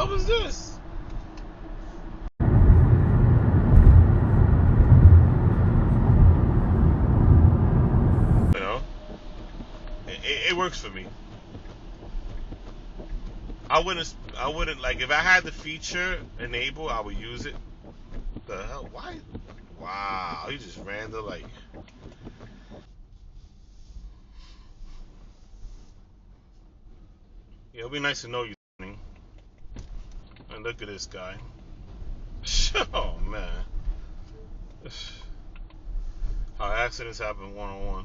hell was this? You know, it works for me. I wouldn't like if I had the feature enabled, I would use it. The hell? Why? Wow, he just ran the light. Yeah, it'll be nice to know you. And look at this guy. Oh man, how accidents happen one on one.